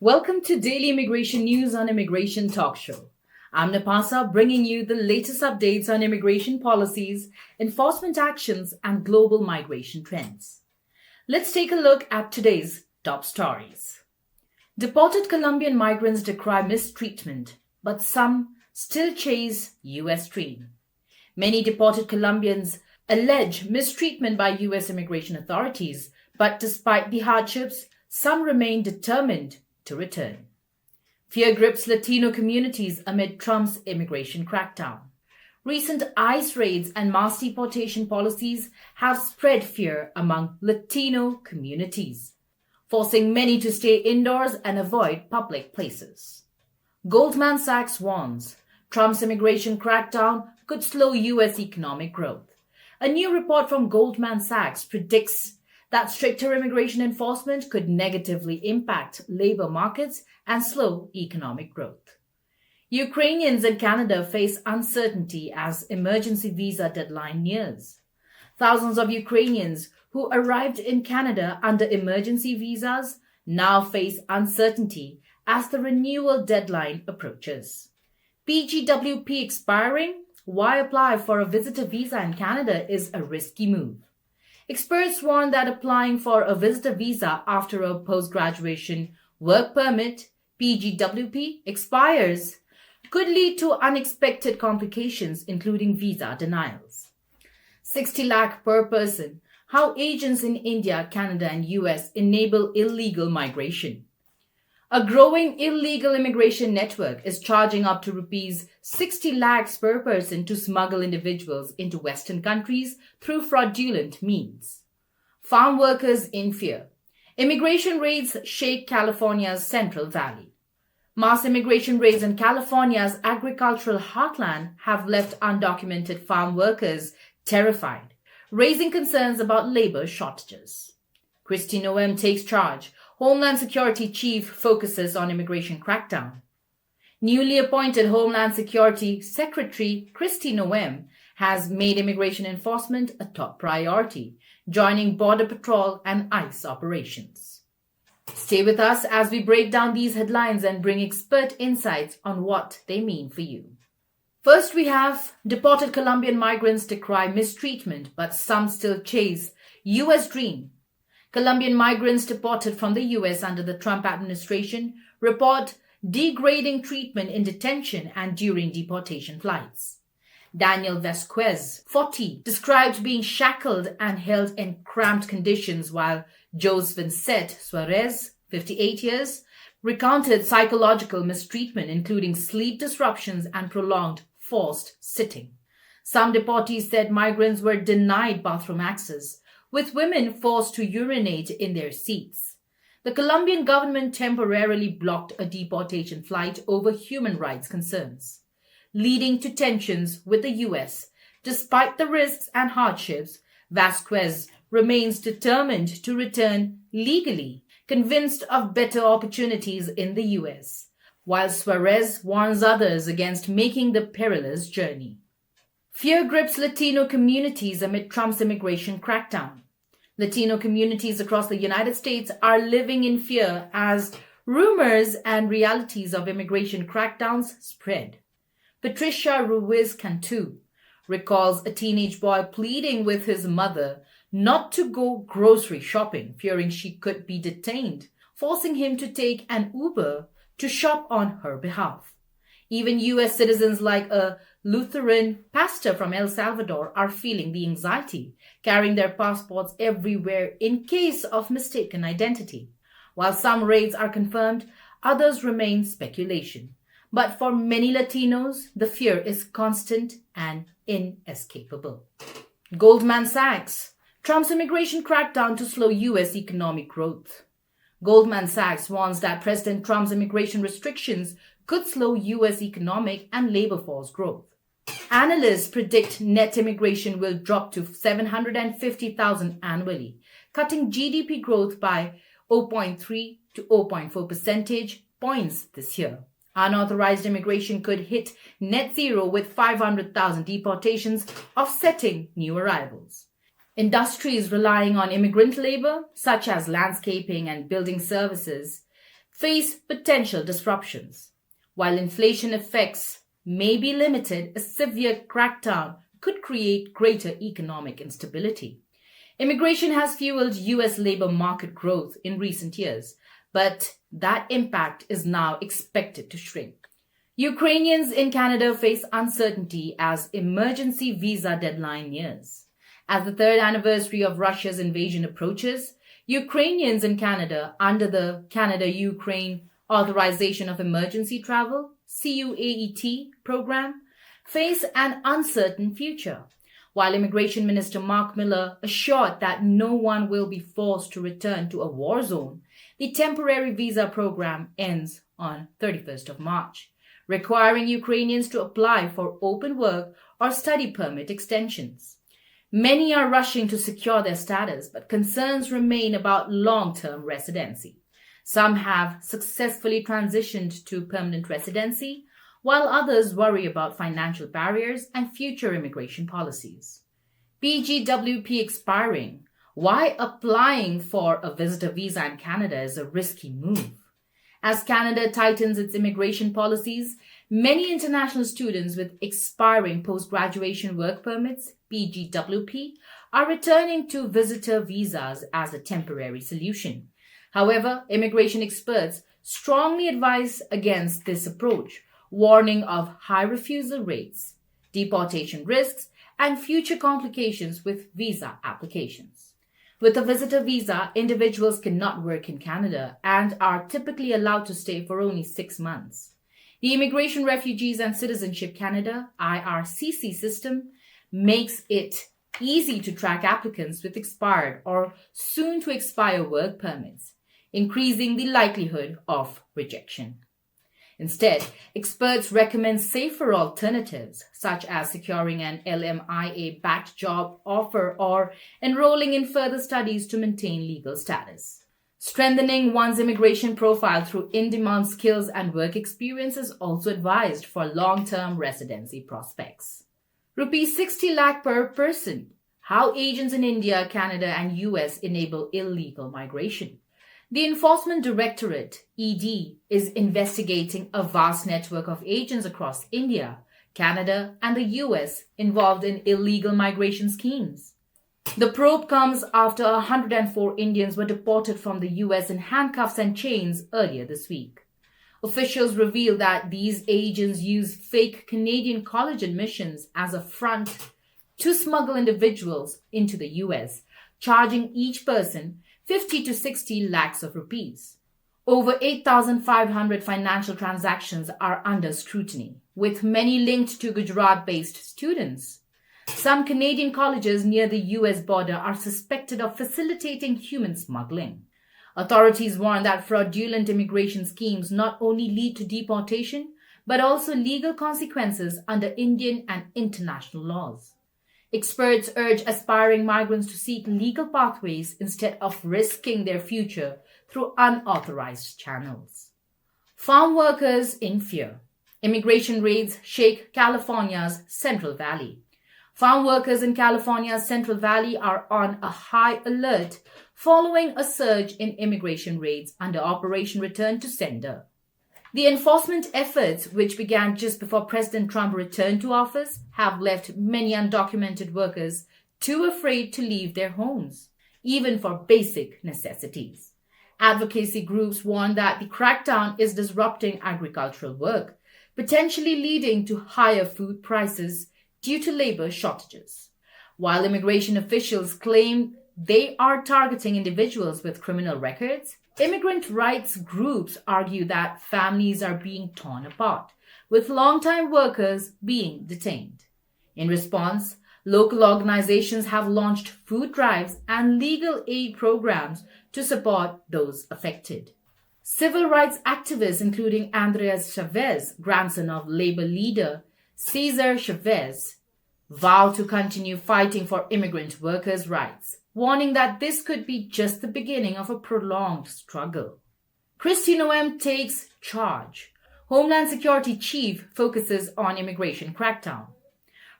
Welcome to Daily Immigration News on Immigration Talk Show. I'm Napasa, bringing you the latest updates on immigration policies, enforcement actions, and global migration trends. Let's take a look at today's top stories. Deported Colombian migrants decry mistreatment, but some still chase U.S. dream. Many deported Colombians allege mistreatment by U.S. immigration authorities, but despite the hardships, some remain determined to return. Fear grips Latino communities amid Trump's immigration crackdown. Recent ICE raids and mass deportation policies have spread fear among Latino communities, forcing many to stay indoors and avoid public places. Goldman Sachs warns Trump's immigration crackdown could slow U.S. economic growth. A new report from Goldman Sachs predicts that stricter immigration enforcement could negatively impact labor markets and slow economic growth. Ukrainians in Canada face uncertainty as emergency visa deadline nears. Thousands of Ukrainians who arrived in Canada under emergency visas now face uncertainty as the renewal deadline approaches. PGWP expiring? Why apply for a visitor visa in Canada is a risky move. Experts warn that applying for a visitor visa after a post-graduation work permit, PGWP, expires could lead to unexpected complications, including visa denials. 60 lakh per person. How agents in India, Canada, and US enable illegal migration. A growing illegal immigration network is charging up to rupees 60 lakhs per person to smuggle individuals into Western countries through fraudulent means. Farm workers in fear. Immigration raids shake California's Central Valley. Mass immigration raids in California's agricultural heartland have left undocumented farm workers terrified, raising concerns about labor shortages. Kristi Noem takes charge. Homeland Security Chief focuses on immigration crackdown. Newly appointed Homeland Security Secretary Kristi Noem has made immigration enforcement a top priority, joining Border Patrol and ICE operations. Stay with us as we break down these headlines and bring expert insights on what they mean for you. First, we have deported Colombian migrants decry mistreatment, but some still chase U.S. dream. Colombian migrants deported from the U.S. under the Trump administration report degrading treatment in detention and during deportation flights. Daniel Vasquez, 40, described being shackled and held in cramped conditions, while Jose Vincent Suarez, 58 years, recounted psychological mistreatment, including sleep disruptions and prolonged forced sitting. Some deportees said migrants were denied bathroom access, with women forced to urinate in their seats. The Colombian government temporarily blocked a deportation flight over human rights concerns, leading to tensions with the U.S. Despite the risks and hardships, Vasquez remains determined to return legally, convinced of better opportunities in the U.S., while Suarez warns others against making the perilous journey. Fear grips Latino communities amid Trump's immigration crackdown. Latino communities across the United States are living in fear as rumors and realities of immigration crackdowns spread. Patricia Ruiz Cantu recalls a teenage boy pleading with his mother not to go grocery shopping, fearing she could be detained, forcing him to take an Uber to shop on her behalf. Even U.S. citizens like a Lutheran pastor from El Salvador are feeling the anxiety, carrying their passports everywhere in case of mistaken identity. While some raids are confirmed, others remain speculation. But for many Latinos, the fear is constant and inescapable. Goldman Sachs. Trump's immigration crackdown to slow U.S. economic growth. Goldman Sachs warns that President Trump's immigration restrictions could slow U.S. economic and labor force growth. Analysts predict net immigration will drop to 750,000 annually, cutting GDP growth by 0.3 to 0.4 percentage points this year. Unauthorized immigration could hit net zero with 500,000 deportations, offsetting new arrivals. Industries relying on immigrant labor, such as landscaping and building services, face potential disruptions. While inflation effects may be limited, a severe crackdown could create greater economic instability. Immigration has fueled U.S. labor market growth in recent years, but that impact is now expected to shrink. Ukrainians in Canada face uncertainty as emergency visa deadline nears. As the third anniversary of Russia's invasion approaches, Ukrainians in Canada under the Canada-Ukraine Authorization of Emergency Travel (CUAET) program face an uncertain future. While Immigration Minister Mark Miller assured that no one will be forced to return to a war zone, the temporary visa program ends on 31st of March, requiring Ukrainians to apply for open work or study permit extensions. Many are rushing to secure their status, but concerns remain about long-term residency. Some have successfully transitioned to permanent residency, while others worry about financial barriers and future immigration policies. PGWP expiring. Why applying for a visitor visa in Canada is a risky move? As Canada tightens its immigration policies, many international students with expiring post-graduation work permits, PGWP, are returning to visitor visas as a temporary solution. However, immigration experts strongly advise against this approach, warning of high refusal rates, deportation risks, and future complications with visa applications. With a visitor visa, individuals cannot work in Canada and are typically allowed to stay for only 6 months. The Immigration, Refugees and Citizenship Canada (IRCC) system makes it easy to track applicants with expired or soon to expire work permits, increasing the likelihood of rejection. Instead, experts recommend safer alternatives, such as securing an LMIA-backed job offer or enrolling in further studies to maintain legal status. Strengthening one's immigration profile through in-demand skills and work experience is also advised for long-term residency prospects. Rupees 60 lakh per person. How agents in India, Canada, and US enable illegal migration. The Enforcement Directorate, ED, is investigating a vast network of agents across India, Canada, and the US involved in illegal migration schemes. The probe comes after 104 Indians were deported from the US in handcuffs and chains earlier this week. Officials revealed that these agents use fake Canadian college admissions as a front to smuggle individuals into the US, charging each person 50 to 60 lakhs of rupees. Over 8,500 financial transactions are under scrutiny, with many linked to Gujarat-based students. Some Canadian colleges near the US border are suspected of facilitating human smuggling. Authorities warn that fraudulent immigration schemes not only lead to deportation, but also legal consequences under Indian and international laws. Experts urge aspiring migrants to seek legal pathways instead of risking their future through unauthorized channels. Farm workers in fear. Immigration raids shake California's Central Valley. Farm workers in California's Central Valley are on a high alert following a surge in immigration raids under Operation Return to Sender. The enforcement efforts, which began just before President Trump returned to office, have left many undocumented workers too afraid to leave their homes, even for basic necessities. Advocacy groups warn that the crackdown is disrupting agricultural work, potentially leading to higher food prices due to labor shortages. While immigration officials claim they are targeting individuals with criminal records, immigrant rights groups argue that families are being torn apart, with long-time workers being detained. In response, local organizations have launched food drives and legal aid programs to support those affected. Civil rights activists, including Andres Chavez, grandson of labor leader Cesar Chavez, vow to continue fighting for immigrant workers' rights, warning that this could be just the beginning of a prolonged struggle. Kristi Noem takes charge. Homeland Security Chief focuses on immigration crackdown.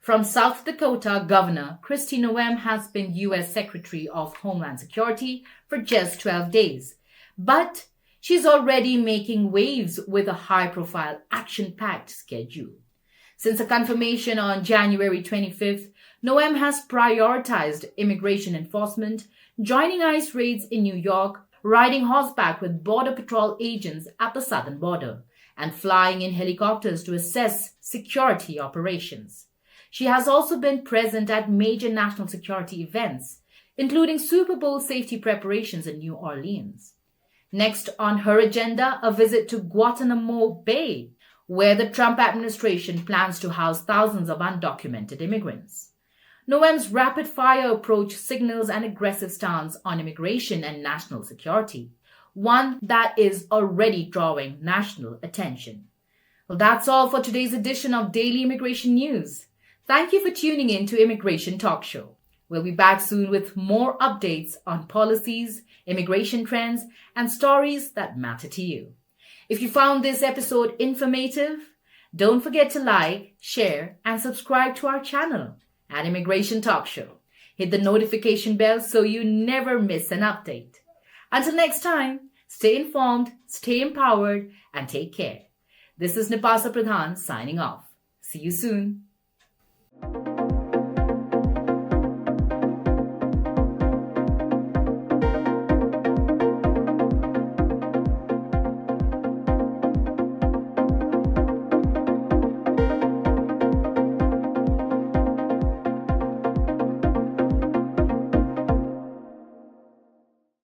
From South Dakota, Governor Kristi Noem has been U.S. Secretary of Homeland Security for just 12 days, but She's already making waves with a high-profile, action-packed schedule. Since a confirmation on January 25th, Noem has prioritized immigration enforcement, joining ICE raids in New York, riding horseback with Border Patrol agents at the southern border, and flying in helicopters to assess security operations. She has also been present at major national security events, including Super Bowl safety preparations in New Orleans. Next on her agenda, a visit to Guantanamo Bay, where the Trump administration plans to house thousands of undocumented immigrants. Noem's rapid-fire approach signals an aggressive stance on immigration and national security, one that is already drawing national attention. Well, that's all for today's edition of Daily Immigration News. Thank you for tuning in to Immigration Talk Show. We'll be back soon with more updates on policies, immigration trends, and stories that matter to you. If you found this episode informative, don't forget to like, share, and subscribe to our channel at Immigration Talk Show. Hit the notification bell so you never miss an update. Until next time, stay informed, stay empowered, and take care. This is Nipasa Pradhan signing off. See you soon.